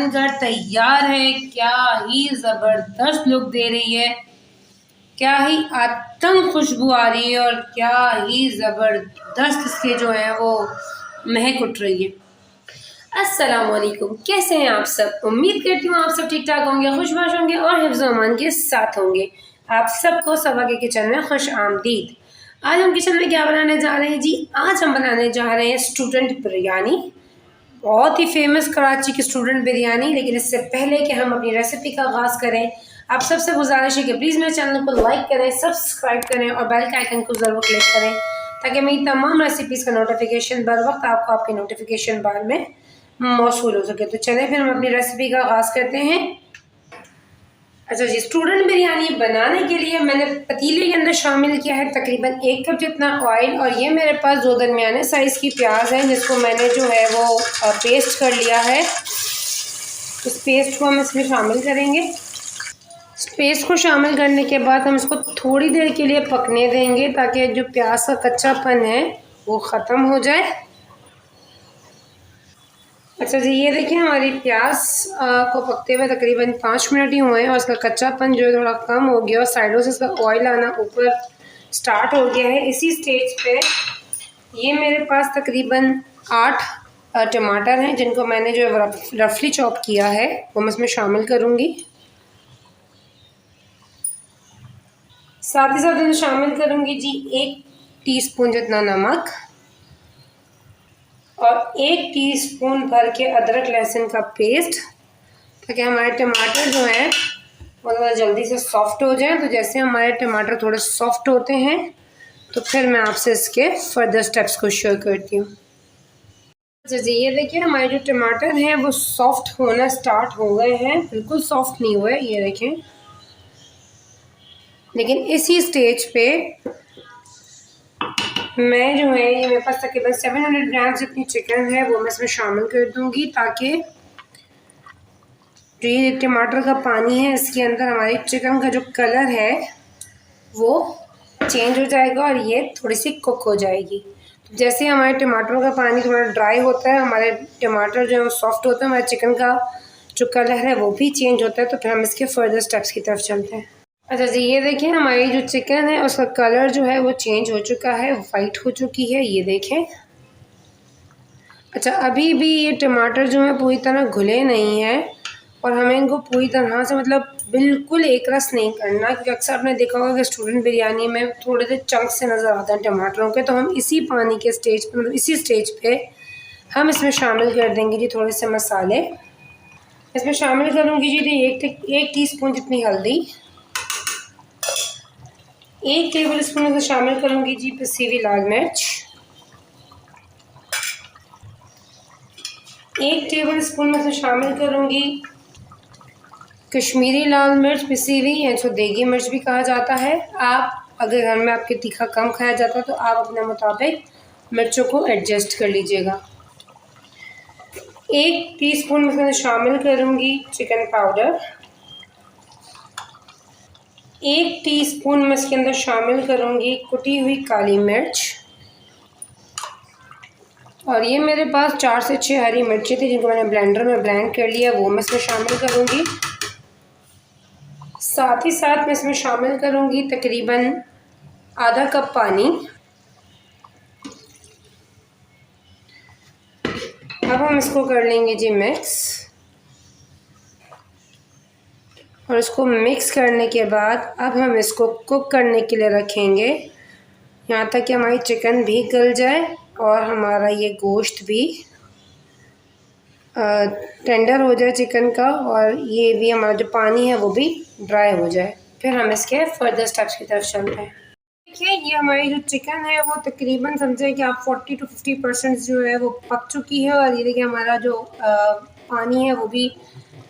बनकर तैयार है। क्या ही ज़बरदस्त लुक दे रही है, क्या ही आतंक खुशबू आ रही है और क्या ही ज़बरदस्त इसके जो है वो महक उठ रही है। अस्सलाम वालेकुम, कैसे हैं आप सब? उम्मीद करती हूँ आप सब ठीक ठाक होंगे, खुशबाश होंगे और हिफ्ज़ अमान के साथ होंगे। आप सबको सबा के किचन में खुश आमदीद। आज हम किचन में क्या बनाने जा रहे हैं जी? आज हम बनाने जा रहे हैं स्टूडेंट बिरयानी, बहुत ही फेमस कराची की स्टूडेंट बिरयानी। लेकिन इससे पहले कि हम अपनी रेसिपी का आगाज़ करें, आप सबसे गुजारिश है कि प्लीज़ मेरे चैनल को लाइक करें, सब्सक्राइब करें और बेल के आइकन को ज़रूर क्लिक करें ताकि मेरी तमाम रेसिपीज़ का नोटिफिकेशन बर वक्त आपको आपके नोटिफिकेशन बार में मौसूल हो सके। तो चलें फिर हम अपनी रेसिपी का आगाज़ करते हैं। अच्छा जी, स्टूडेंट बिरयानी बनाने के लिए मैंने पतीले के अंदर शामिल किया है तकरीबन 1 कप जितना ऑयल, और ये मेरे पास 2 दरमियाने साइज़ की प्याज है जिसको मैंने जो है वो पेस्ट कर लिया है। इस पेस्ट को हम इसमें शामिल करेंगे। इस पेस्ट को शामिल करने के बाद हम इसको थोड़ी देर के लिए पकने देंगे ताकि जो प्याज का कच्चापन है वो ख़त्म हो जाए। अच्छा जी, ये देखिए हमारी प्याज को पकते हुए तकरीबन 5 मिनट ही हुए हैं और इसका कच्चापन जो है थोड़ा कम हो गया और साइडों से इसका ऑयल आना ऊपर स्टार्ट हो गया है। इसी स्टेज पे ये मेरे पास तकरीबन 8 टमाटर हैं जिनको मैंने जो है रफली चॉप किया है वो मैं इसमें शामिल करूँगी। साथ ही साथ मैं शामिल करूँगी जी 1 टीस्पून जितना नमक और 1 टीस्पून भर के अदरक लहसुन का पेस्ट, ताकि हमारे टमाटर जो हैं वो ज़्यादा जल्दी से सॉफ्ट हो जाएं। तो जैसे हमारे टमाटर थोड़े सॉफ्ट होते हैं तो फिर मैं आपसे इसके फर्दर स्टेप्स को शेयर करती हूँ। अच्छा जी, ये देखिए हमारे जो टमाटर हैं वो सॉफ्ट होना स्टार्ट हो गए हैं, बिल्कुल सॉफ्ट नहीं हुए, ये देखें। लेकिन इसी स्टेज पे मैं जो है ये मेरे पास तकरीबन 700 ग्राम जितनी चिकन है वो मैं इसमें शामिल कर दूंगी, ताकि जो ये टमाटर का पानी है इसके अंदर हमारी चिकन का जो कलर है वो चेंज हो जाएगा और ये थोड़ी सी कुक हो जाएगी। तो जैसे हमारे टमाटरों का पानी थोड़ा ड्राई होता है, हमारे टमाटर जो है वो सॉफ्ट होते हैं, हमारे चिकन का जो कलर है वो भी चेंज होता है। तो फिर हम इसके फर्दर स्टेप्स की तरफ चलते हैं। अच्छा जी, ये देखिए हमारी जो चिकन है उसका कलर जो है वो चेंज हो चुका है, वाइट हो चुकी है, ये देखें। अच्छा, अभी भी ये टमाटर जो है पूरी तरह घुले नहीं हैं और हमें इनको पूरी तरह से मतलब बिल्कुल एक रस नहीं करना, क्योंकि अक्सर आपने देखा होगा कि स्टूडेंट बिरयानी में थोड़े से चंक से नज़र आते हैं टमाटरों के। तो हम इसी पानी के स्टेज पे, मतलब इसी स्टेज पे हम इसमें शामिल कर देंगे जी थोड़े से मसाले। इसमें शामिल करूँगी जी 1 टीस्पून जितनी हल्दी, 1 टेबल स्पून में शामिल करूँगी जी पिसी हुई लाल मिर्च, 1 टेबल स्पून में शामिल करूँगी कश्मीरी लाल मिर्च पिसी हुई, या इसको देगी मिर्च भी कहा जाता है। आप अगर घर में आपके तीखा कम खाया जाता है तो आप अपने मुताबिक मिर्चों को एडजस्ट कर लीजिएगा। 1 टीस्पून में शामिल करूँगी चिकन पाउडर, 1 टीस्पून में इसके अंदर शामिल करूँगी कुटी हुई काली मिर्च, और ये मेरे पास 4 से 6 हरी मिर्ची थी जिनको मैंने ब्लेंडर में ब्लेंड कर लिया, वो मैं इसमें शामिल करूँगी। साथ ही साथ मैं इसमें शामिल करूँगी तकरीबन आधा कप पानी। अब हम इसको कर लेंगे जी मिक्स, और इसको मिक्स करने के बाद अब हम इसको कुक करने के लिए रखेंगे यहाँ तक कि हमारी चिकन भी गल जाए और हमारा ये गोश्त भी टेंडर हो जाए चिकन का, और ये भी हमारा जो पानी है वो भी ड्राई हो जाए। फिर हम इसके फर्दर स्टेप्स की तरफ चलते हैं। देखिए ये हमारी जो चिकन है वो तकरीबन समझे कि आप 40 to 50% जो है वो पक चुकी है, और ये देखिए हमारा जो पानी है वो भी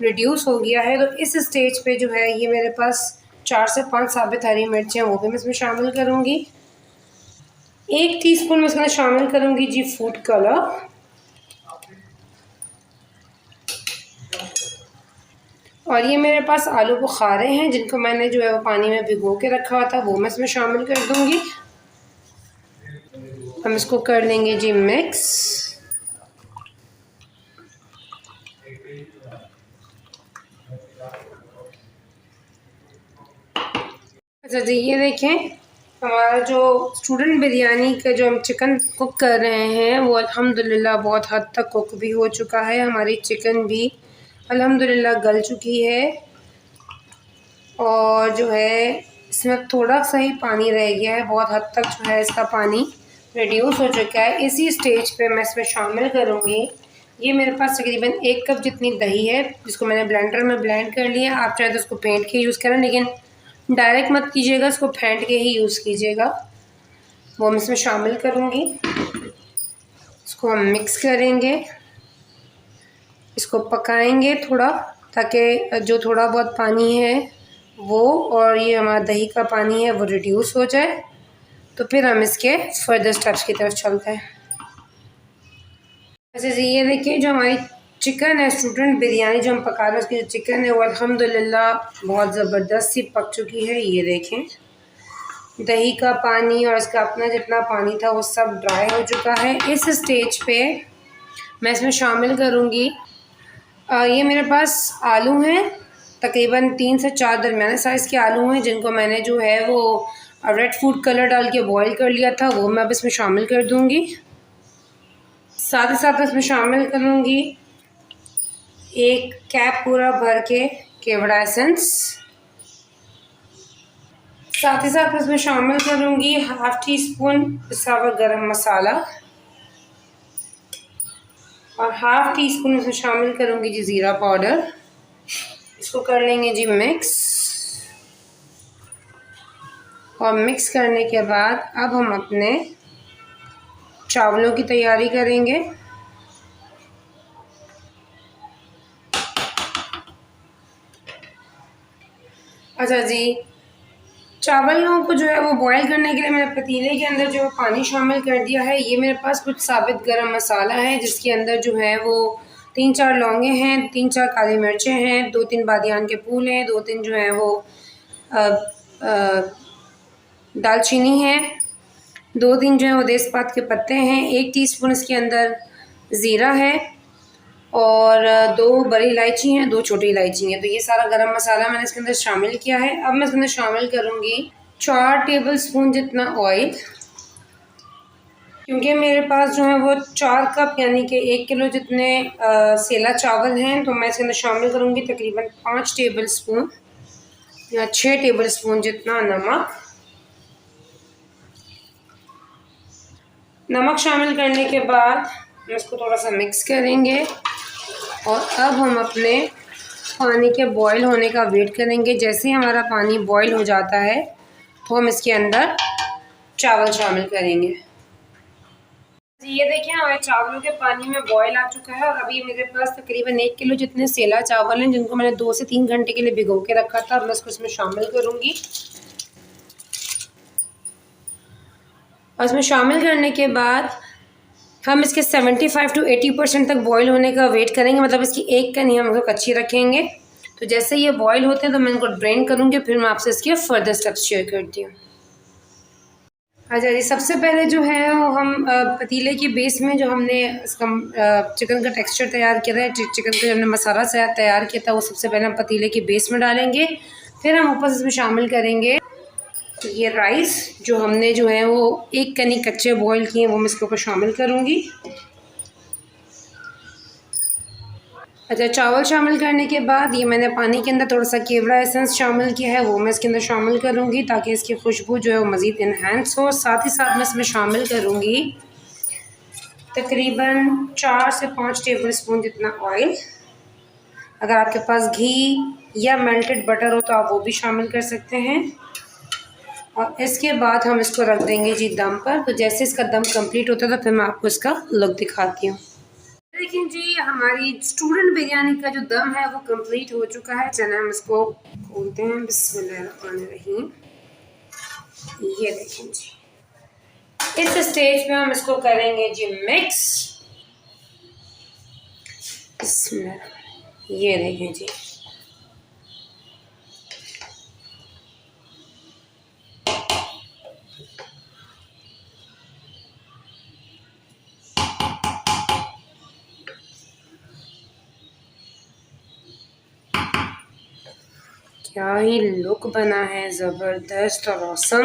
रिड्यूस हो गया है। तो इस स्टेज पे जो है ये मेरे पास 4 से 5 साबित हरी मिर्चें वो भी मैं इसमें शामिल करूँगी। 1 टीस्पून में इसमें शामिल करूँगी जी फूड कलर, और ये मेरे पास आलू बुखारे हैं जिनको मैंने जो है वो पानी में भिगो के रखा हुआ था, वो मैं इसमें शामिल कर दूँगी। हम इसको कर देंगे जी मिक्स। अच्छा जी, ये देखें हमारा जो स्टूडेंट बिरयानी का जो हम चिकन कुक कर रहे हैं वो अल्हम्दुलिल्लाह बहुत हद तक कुक भी हो चुका है। हमारी चिकन भी अल्हम्दुलिल्लाह गल चुकी है और जो है इसमें थोड़ा सा ही पानी रह गया है, बहुत हद तक जो है इसका पानी रिड्यूस हो चुका है। इसी स्टेज पे मैं इसमें शामिल करूँगी, ये मेरे पास तकरीबन 1 कप जितनी दही है जिसको मैंने ब्लेंडर में ब्लेंड कर लिया। आप चाहे तो उसको फेंट के यूज़ करें, लेकिन डायरेक्ट मत कीजिएगा, इसको फेंट के ही यूज़ कीजिएगा। वो मैं इसमें शामिल करूँगी, इसको हम मिक्स करेंगे, इसको पकाएंगे थोड़ा, ताकि जो थोड़ा बहुत पानी है वो और ये हमारा दही का पानी है वो रिड्यूस हो जाए। तो फिर हम इसके फर्दर स्टेप्स की तरफ चलते हैं। अच्छा जी, ये देखिए जो हमारी चिकन है, स्टूडेंट बिरयानी जो हम पका रहे हैं उसकी जो चिकन है वो अल्हम्दुलिल्लाह बहुत ज़बरदस्त सी पक चुकी है। ये देखें दही का पानी और इसका अपना जितना पानी था वो सब ड्राई हो चुका है। इस स्टेज पे मैं इसमें शामिल करूँगी, ये मेरे पास आलू हैं, तकरीबन 3 से 4 दरमियाने साइज़ के आलू हैं जिनको मैंने जो है वो रेड फूड कलर डाल के बॉईल कर लिया था, वो मैं अब इसमें शामिल कर दूँगी। साथ ही साथ इसमें शामिल करूँगी 1 कैप पूरा भर के केवड़ा एसेंस। साथ ही साथ इसमें शामिल करूँगी 1/2 टीस्पून पिसा हुआ गरम मसाला और 1/2 टीस्पून इसमें शामिल करूँगी जी ज़ीरा पाउडर। इसको कर लेंगे जी मिक्स, और मिक्स करने के बाद अब हम अपने चावलों की तैयारी करेंगे। अच्छा जी, चावलों को जो है वो बॉईल करने के लिए मैंने पतीले के अंदर जो है पानी शामिल कर दिया है। ये मेरे पास कुछ साबित गरम मसाला है जिसके अंदर जो है वो 3-4 लौंगे हैं, 3-4 काली मिर्चें हैं, 2-3 बादियान के फूल हैं, 2-3 जो हैं वो दालचीनी है, 2-3 जो है वो तेज़पात के पत्ते हैं, 1 टीस्पून इसके अंदर ज़ीरा है और 2 बड़ी इलायची हैं, 2 छोटी इलायची हैं। तो ये सारा गरम मसाला मैंने इसके अंदर शामिल किया है। अब मैं इसके अंदर शामिल करूँगी 4 टेबलस्पून जितना ऑयल, क्योंकि मेरे पास जो है वो 4 कप यानी कि 1 किलो जितने सेला चावल हैं, तो मैं इसके अंदर शामिल करूँगी तकरीबन 5 टेबलस्पून या 6 टेबलस्पून जितना नमक। नमक शामिल करने के बाद हम इसको थोड़ा सा मिक्स करेंगे और अब हम अपने पानी के बॉईल होने का वेट करेंगे। जैसे ही हमारा पानी बॉईल हो जाता है तो हम इसके अंदर चावल शामिल करेंगे। ये देखिए हमारे चावलों के पानी में बॉईल आ चुका है और अभी मेरे पास तकरीबन 1 किलो जितने सेला चावल हैं जिनको मैंने 2 से 3 घंटे के लिए भिगो के रखा था। अब मैं इसको इसमें शामिल करूँगी और इसमें शामिल करने के बाद हम इसके 75 to 80% तक बॉईल होने का वेट करेंगे, मतलब इसकी एक कनी हम इसको कच्ची रखेंगे। तो जैसे ये बॉईल होते हैं तो मैं इनको ड्रेन करूँगी, फिर मैं आपसे इसके फर्दर स्टेप्स शेयर करती हूँ। अच्छा जी, सबसे पहले जो है वो हम पतीले की बेस में जो हमने इसका चिकन का टेक्सचर तैयार किया था, चिकन का हमने मसाला तैयार किया था, वो सबसे पहले हम पतीले की बेस में डालेंगे। फिर हम ऊपर से इसमें शामिल करेंगे ये राइस जो हमने जो है वो 1 कनी कच्चे बॉईल किए, वो मैं इसके ऊपर शामिल करूँगी। अच्छा, चावल शामिल करने के बाद ये मैंने पानी के अंदर थोड़ा सा केवड़ा एसेंस शामिल किया है, वो मैं इसके अंदर शामिल करूँगी ताकि इसकी खुशबू जो है वो मज़ीद इन्हेंस हो। साथ ही साथ मैं इसमें शामिल करूँगी तकरीबन 4 से 5 टेबलस्पून जितना ऑयल। अगर आपके पास घी या मेल्टेड बटर हो तो आप वो भी शामिल कर सकते हैं। और इसके बाद हम इसको रख देंगे जी दम पर। तो जैसे इसका दम कंप्लीट होता है तो फिर मैं आपको इसका लुक दिखाती हूँ। देखिए जी, हमारी स्टूडेंट बिरयानी का जो दम है वो कंप्लीट हो चुका है। चलिए हम इसको खोलते हैं। बिस्मिल्लाहिर्रहमानिर्रहीम। ये देखिए जी, इस स्टेज पे हम इसको करेंगे जी मिक्स। बिस्मिल्लाह, ये देखिए जी, क्या ही लुक बना है, ज़बरदस्त और ऑसम।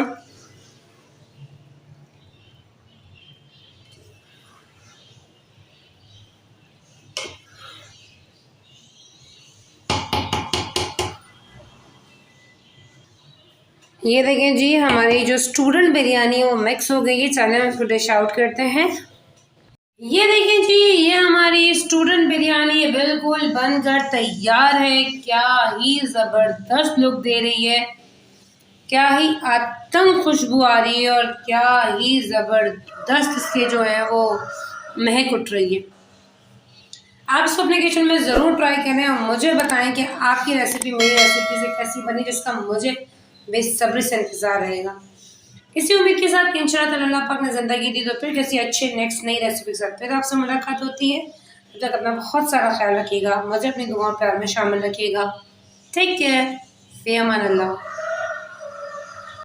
ये देखें जी, हमारी जो स्टूडेंट बिरयानी है वो मिक्स हो गई है। चलें हम इसको डिश आउट करते हैं। ये देखें जी, ये हमारी स्टूडेंट बिरयानी बिल्कुल बनकर तैयार है। क्या ही ज़बरदस्त लुक दे रही है, क्या ही आतंक खुशबू आ रही है और क्या ही ज़बरदस्त इसके जो है वो महक उठ रही है। आप इसको अपने किचन में ज़रूर ट्राई करें और मुझे बताएं कि आपकी रेसिपी मेरी रेसिपी से कैसी बनी, जिसका मुझे बेसब्री से इंतज़ार रहेगा। इसी उम्मीद के साथ कि इंशाअल्लाह ताला अल्लाह पाक ने ज़िंदगी दी तो फिर किसी अच्छे नेक्स्ट नई रेसिपी के साथ फिर आपसे मुलाकात होती है। तब तक अपना बहुत सारा ख्याल रखिएगा, मुझे अपनी दुआओं प्यार में शामिल रखिएगा। टेक केयर, फ़ी अमान अल्लाह।